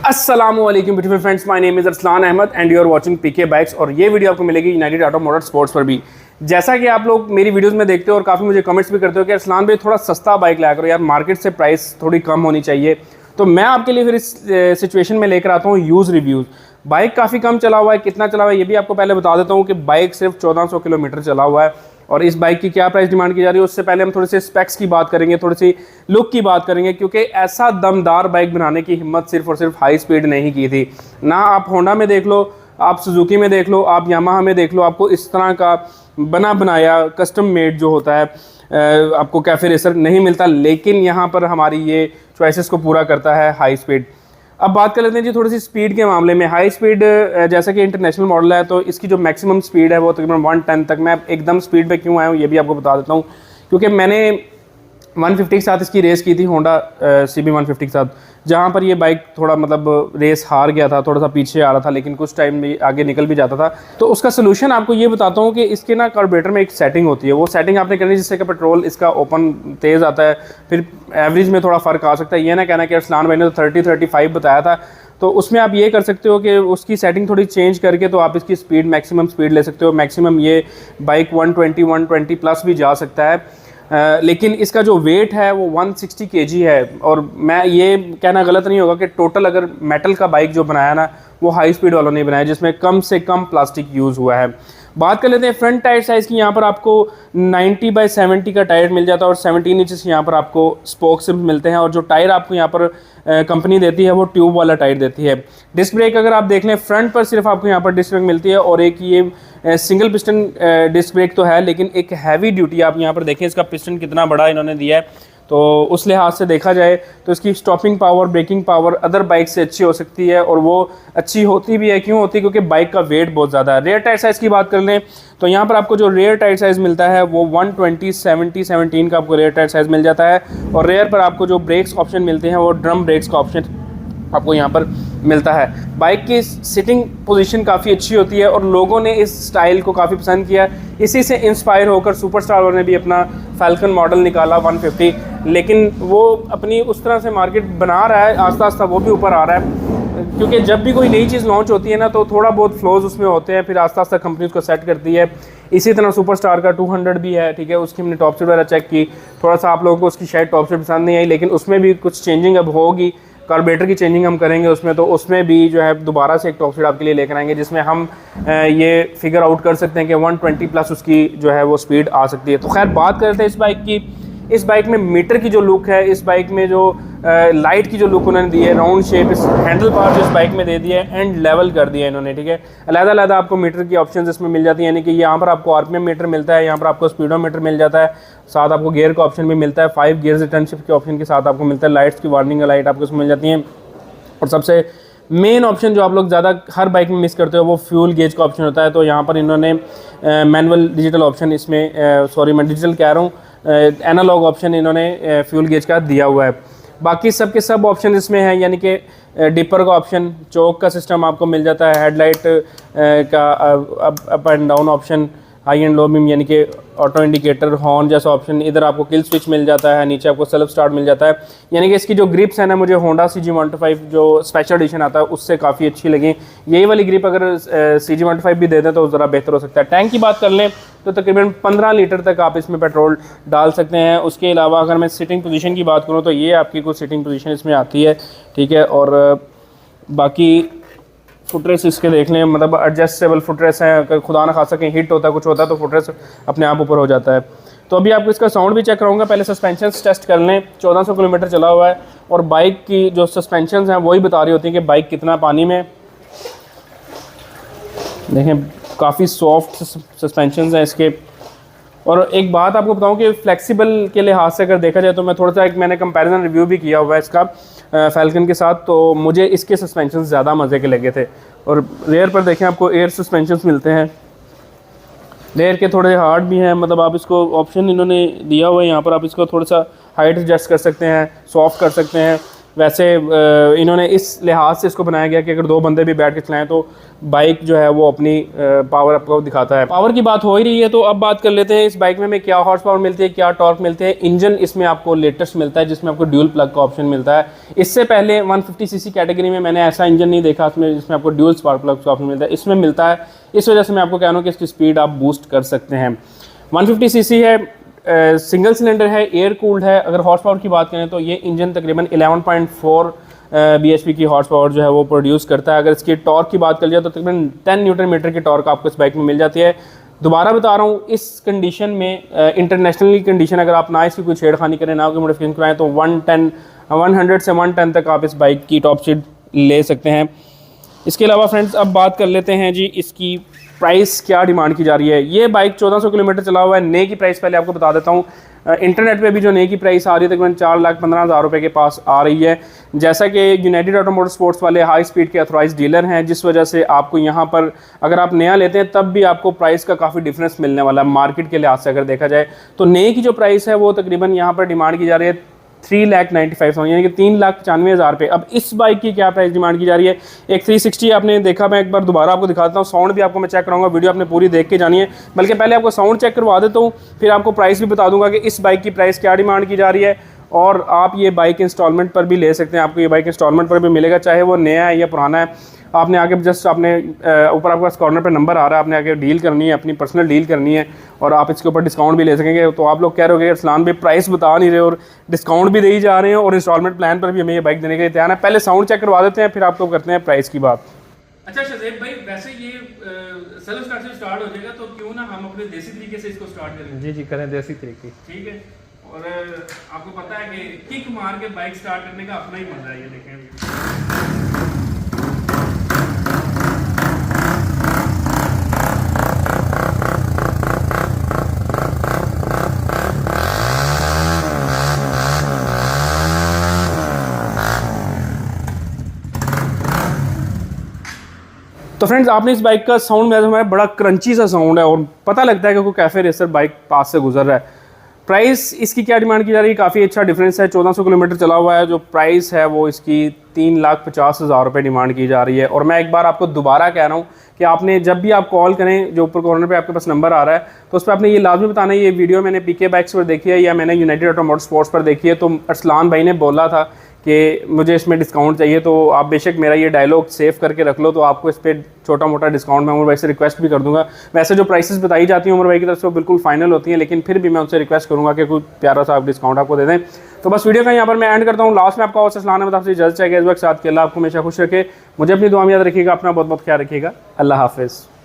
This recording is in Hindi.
अस्सलामुअलैकुम beautiful friends, my name is Arsalan Ahmed and you are watching PK bikes. और ये वीडियो आपको मिलेगी यूनाइटेड ऑटो मोटर स्पोर्ट्स पर भी। जैसा कि आप लोग मेरी वीडियोस में देखते हो और काफ़ी मुझे कमेंट्स भी करते हो कि अरसलान भाई थोड़ा सस्ता बाइक लाया करो यार, मार्केट से प्राइस थोड़ी कम होनी चाहिए। तो मैं आपके लिए फिर इस सिचुएशन में लेकर आता हूँ यूज़ रिव्यूज़। बाइक काफ़ी कम चला हुआ है, कितना चला हुआ है ये भी आपको पहले बता देता हूँ कि बाइक सिर्फ 1400 किलोमीटर चला हुआ है। और इस बाइक की क्या प्राइस डिमांड की जा रही है उससे पहले हम थोड़े से स्पेक्स की बात करेंगे, थोड़ी सी लुक की बात करेंगे, क्योंकि ऐसा दमदार बाइक बनाने की हिम्मत सिर्फ और सिर्फ हाई स्पीड नहीं की थी ना। आप होंडा में देख लो, आप सुजुकी में देख लो, आप यामाहा में देख लो, आपको इस तरह का बना बनाया कस्टम मेड जो होता है आपको कैफे रेसर नहीं मिलता। लेकिन यहाँ पर हमारी ये चॉइसेस को पूरा करता है हाई स्पीड। अब बात कर लेते हैं जी थोड़ी सी स्पीड के मामले में। हाई स्पीड जैसा कि इंटरनेशनल मॉडल है तो इसकी जो मैक्सिमम स्पीड है वो तकरीबन 110 तक। मैं एकदम स्पीड पे क्यों आया हूँ ये भी आपको बता देता हूँ, क्योंकि मैंने 150 के साथ इसकी रेस की थी, होंडा CB 150 के साथ, जहाँ पर ये बाइक थोड़ा मतलब रेस हार गया था, थोड़ा सा पीछे आ रहा था, लेकिन कुछ टाइम में आगे निकल भी जाता था। तो उसका सोल्यूशन आपको ये बताता हूँ कि इसके ना कार्बोरेटर में एक सेटिंग होती है, वो सेटिंग आपने करनी जिससे कि पेट्रोल इसका ओपन तेज़ आता है, फिर एवरेज में थोड़ा फ़र्क आ सकता है। ये ना कहना कि अरसलान भाई ने तो 30-35 बताया था, तो उसमें आप ये कर सकते हो कि उसकी सेटिंग थोड़ी चेंज करके तो आप इसकी स्पीड मैक्सिमम स्पीड ले सकते हो। मैक्सिमम ये बाइक 120 प्लस भी जा सकता है। लेकिन इसका जो वेट है वो 160 kg है। और मैं ये कहना गलत नहीं होगा कि टोटल अगर मेटल का बाइक जो बनाया ना वो हाई स्पीड वालों ने बनाया, जिसमें कम से कम प्लास्टिक यूज़ हुआ है। बात कर लेते हैं फ्रंट टायर साइज़ की। यहाँ पर आपको 90/70 का टायर मिल जाता है और 17 इंचेस यहाँ पर आपको स्पोक सिम्स मिलते हैं। और जो टायर आपको यहाँ पर कंपनी देती है वो ट्यूब वाला टायर देती है। डिस्क ब्रेक अगर आप देख लें, फ्रंट पर सिर्फ आपको यहाँ पर डिस्क ब्रेक मिलती है और एक ये सिंगल पिस्टन डिस्क ब्रेक तो है, लेकिन एक हैवी ड्यूटी आप यहाँ पर देखें इसका पिस्टन कितना बड़ा इन्होंने दिया है। तो उस लिहाज से देखा जाए तो इसकी stopping power, braking power other bike से अच्छी हो सकती है। और वो अच्छी होती भी है, क्यों होती है? क्योंकि बाइक का वेट बहुत ज़्यादा है। रेयर टायर साइज़ की बात कर लें तो यहाँ पर आपको जो रेयर टायर साइज़ मिलता है वो 120/70/17 का आपको रेयर टायर साइज़ मिल जाता है। और रेयर पर आपको जो ब्रेक्स ऑप्शन मिलते हैं वो ड्रम ब्रेक्स का ऑप्शन आपको यहाँ पर मिलता है। बाइक की सिटिंग पोजीशन काफ़ी अच्छी होती है और लोगों ने इस स्टाइल को काफ़ी पसंद किया। इसी से इंस्पायर होकर सुपरस्टार वालों ने भी अपना फैल्कन मॉडल निकाला 150, लेकिन वो अपनी उस तरह से मार्केट बना रहा है, आस्ता आस्ता वो भी ऊपर आ रहा है। क्योंकि जब भी कोई नई चीज़ लॉन्च होती है ना तो थोड़ा बहुत फ्लॉज उसमें होते हैं, फिर आस्ता आस्ता कंपनी उसको सेट करती है। इसी तरह सुपरस्टार का 200 भी है, ठीक है, उसकी हमने टॉप स्पीड वगैरह चेक की, थोड़ा सा आप लोगों को उसकी शायद टॉप स्पीड पसंद नहीं आई, लेकिन उसमें भी कुछ चेंजिंग अब होगी। कार्बोरेटर की चेंजिंग हम करेंगे उसमें, तो उसमें भी जो है दोबारा से एक टॉप स्पीड आपके लिए लेकर आएंगे, जिसमें हम ये फिगर आउट कर सकते हैं कि 120 प्लस उसकी जो है वो स्पीड आ सकती है। तो खैर बात करते हैं इस बाइक की। इस बाइक में मीटर की जो लुक है, इस बाइक में जो लाइट की जो लुक उन्होंने दी है, राउंड शेप इस हैंडल पार जो इस बाइक में दे दिया है, एंड लेवल कर दिया है इन्होंने, ठीक है। अलग-अलग आपको मीटर की ऑप्शंस इसमें मिल जाती हैं, यानी कि यहाँ पर आपको RPM मीटर मिलता है, यहाँ पर आपको स्पीडोमीटर मिल जाता है, साथ आपको गियर का ऑप्शन भी मिलता है, 5 गियर्स रिटर्न शिफ्ट के ऑप्शन के साथ आपको मिलता है, लाइट्स की वार्निंग लाइट आपको इसमें मिल जाती हैं। और सबसे मेन ऑप्शन जो आप लोग ज़्यादा हर बाइक में मिस करते हो वो फ्यूल गेज का ऑप्शन होता है। तो यहाँ पर इन्होंने मैनुअल डिजिटल ऑप्शन इसमें मैं डिजिटल कह रहा हूँ, एनालॉग ऑप्शन इन्होंने फ्यूल गेज का दिया हुआ है। बाकी सब के सब ऑप्शन इसमें हैं, यानी कि डिपर का ऑप्शन, चौक का सिस्टम आपको मिल जाता है, हेडलाइट का up and down option, high and low beam यानी कि ऑटो इंडिकेटर, हॉर्न जैसा ऑप्शन, इधर आपको किल स्विच मिल जाता है, नीचे आपको सेल्फ स्टार्ट मिल जाता है। यानी कि इसकी जो ग्रिप्स है ना, मुझे होंडा CG 125 जो स्पेशल एडिशन आता है उससे काफ़ी अच्छी लगी। यही वाली ग्रिप अगर CG 125 भी दे दें तो ज़रा बेहतर हो सकता है। टैंक की बात कर लें तो तकरीबन 15 लीटर तक आप इसमें पेट्रोल डाल सकते हैं। उसके अलावा अगर मैं सिटिंग पोजीशन की बात करूँ तो ये आपकी कुछ सिटिंग पोजीशन इसमें आती है, ठीक है। और बाकी फुटरेस इसके देख लें, मतलब एडजस्टेबल फुटरेस है, अगर खुदा ना खासा कहीं हिट होता है कुछ होता है तो फुटरेस अपने आप ऊपर हो जाता है। तो अभी आपको इसका साउंड भी चेक कराऊंगा, पहले सस्पेंशन टेस्ट कर लें। 1400 किलोमीटर चला हुआ है और बाइक की जो सस्पेंशन हैं वही बता रही होती हैं कि बाइक कितना पानी में। देखें काफ़ी सॉफ्ट सस्पेंशन हैं इसके। और एक बात आपको बताऊं कि फ्लेक्सिबल के लिहाज से अगर देखा जाए तो मैं थोड़ा सा मैंने कंपैरिजन रिव्यू भी किया हुआ है इसका फैल्कन के साथ, तो मुझे इसके सस्पेंशन ज़्यादा मज़े के लगे थे। और रेयर पर देखें आपको एयर सस्पेंशन मिलते हैं, रेयर के थोड़े हार्ड भी हैं, मतलब आप इसको ऑप्शन इन्होंने दिया हुआ है यहाँ पर, आप इसको थोड़ा सा हाइट एडजस्ट कर सकते हैं, सॉफ्ट कर सकते हैं। वैसे इन्होंने इस लिहाज से इसको बनाया गया कि अगर 2 बंदे भी बैठ के चलाएं तो बाइक जो है वो अपनी पावर आपको दिखाता है। पावर की बात हो ही रही है तो अब बात कर लेते हैं इस बाइक में हमें क्या हॉर्स पावर मिलती है, क्या टॉर्क मिलते हैं। इंजन इसमें आपको लेटेस्ट मिलता है जिसमें आपको ड्यूल प्लग का ऑप्शन मिलता है। इससे पहले 150 सीसी कैटेगरी में मैंने ऐसा इंजन नहीं देखा जिसमें आपको ड्यूल स्पार्क प्लग का ऑप्शन मिलता है, इसमें मिलता है। इस वजह से मैं आपको कह रहा हूँ कि इसकी स्पीड आप बूस्ट कर सकते हैं। 150 सीसी है, सिंगल सिलेंडर है, एयर कूल्ड है। अगर हॉर्स पावर की बात करें तो ये इंजन तकरीबन 11.4 bhp की हॉर्स पावर जो है वो प्रोड्यूस करता है। अगर इसकी टॉर्क की बात कर लिया तो तकरीबन 10 न्यूटन मीटर की टॉर्क आपको इस बाइक में मिल जाती है। दोबारा बता रहा हूँ, इस कंडीशन में इंटरनेशनली कंडीशन अगर आप ना इसकी कोई छेड़खानी करें, ना कोई मॉडिफिकेशन कराएं तो 100 से 110 तक आप इस बाइक की टॉप स्पीड ले सकते हैं। इसके अलावा फ्रेंड्स अब बात कर लेते हैं जी इसकी प्राइस क्या डिमांड की जा रही है। ये बाइक 1400 किलोमीटर चला हुआ है। नए की प्राइस पहले आपको बता देता हूँ। इंटरनेट पे भी जो नए की प्राइस आ रही है तकरीबन 4,15,000 रुपये के पास आ रही है। जैसा कि यूनाइटेड ऑटो मोटर स्पोर्ट्स वाले हाई स्पीड के अथॉराइज डीलर हैं, जिस वजह से आपको यहाँ पर अगर आप नया लेते हैं तब भी आपको प्राइस का काफ़ी डिफरेंस मिलने वाला है मार्केट के लिहाज से अगर देखा जाए तो। नए की जो प्राइस है वो तकरीबन यहाँ पर डिमांड की जा रही है 3,95,000 यानी कि 3,95,000 रुपये। अब इस बाइक की क्या प्राइस डिमांड की जा रही है। एक 360 आपने देखा, मैं एक बार दोबारा आपको दिखाता हूँ। साउंड भी आपको मैं चेक कराऊंगा, वीडियो आपने पूरी देख के जानी है। बल्कि पहले आपको साउंड चेक करवा देता हूँ, फिर आपको प्राइस भी बता दूंगा कि इस बाइक की प्राइस क्या डिमांड की जा रही है। और आप ये बाइक इंस्टॉलमेंट पर भी ले सकते हैं, आपको ये बाइक इंस्टॉलमेंट पर भी मिलेगा, चाहे वो नया है या पुराना है। आपने आके जस्ट आपने ऊपर आपके पास कॉर्नर पे नंबर आ रहा है, आपने आके डील करनी है, अपनी पर्सनल डील करनी है और आप इसके ऊपर डिस्काउंट भी ले सकेंगे। तो आप लोग कह रहे हो कि अरसलान भाई प्राइस बता नहीं रहे और डिस्काउंट भी दे ही जा रहे हैं और इंस्टॉलमेंट प्लान पर भी हमें ये बाइक देने के लिए तैयार है। पहले साउंड चेक करवा देते हैं, फिर आपको करते हैं प्राइस की बात। अच्छा शज़ेब भाई, वैसे ये सेल्फ स्टार्ट से स्टार्ट हो जाएगा तो क्यों ना हम अपने देसी तरीके से इसको स्टार्ट करें। जी करें देसी तरीके, ठीक है। और आपको पता है कि किक मार के बाइक स्टार्ट करने का अपना ही मजा है। ये देखें, तो फ्रेंड्स आपने इस बाइक का साउंड में हमारा बड़ा क्रंची सा साउंड है और पता लगता है कि कोई कैफे रेसर बाइक पास से गुजर रहा है। प्राइस इसकी क्या डिमांड की जा रही है, काफ़ी अच्छा डिफरेंस है। 1400 किलोमीटर चला हुआ है। जो प्राइस है वो इसकी 3,50,000 रुपये डिमांड की जा रही है। और मैं एक बार आपको दोबारा कह रहा हूँ कि आपने जब भी आप कॉल करें, जो ऊपर कॉर्नर पे आपके पास नंबर आ रहा है तो उस पर आपने ये लाजमी बताना है ये वीडियो मैंने पीके बाइक्स पर देखी है या मैंने यूनाइटेड ऑटो मोटर स्पोर्ट्स पर देखी है। तो अरसलान भाई ने बोला था कि मुझे इसमें डिस्काउंट चाहिए, तो आप बेशक मेरा ये डायलॉग सेव करके रख लो, तो आपको इस पर छोटा मोटा डिस्काउंट मैं उमर भाई से रिक्वेस्ट भी कर दूंगा। वैसे जो प्राइसेस बताई जाती हैं उमर भाई की तरफ से वो बिल्कुल फाइनल होती हैं, लेकिन फिर भी मैं उनसे रिक्वेस्ट करूँगा कि कोई प्यारा सा आप डिस्काउंट आपको दे दें। तो बस वीडियो का यहाँ पर मैं एंड करता हूँ। लास्ट में आपका और अरसलान अहमद आपसे इजाज़त चाहिए इस वक्त साथ के। अल्लाह आपको हमेशा खुश रखे, मुझे अपनी दुआ में याद रखिएगा, अपना बहुत बहुत ख्याल रखिएगा। अल्लाह हाफिज़।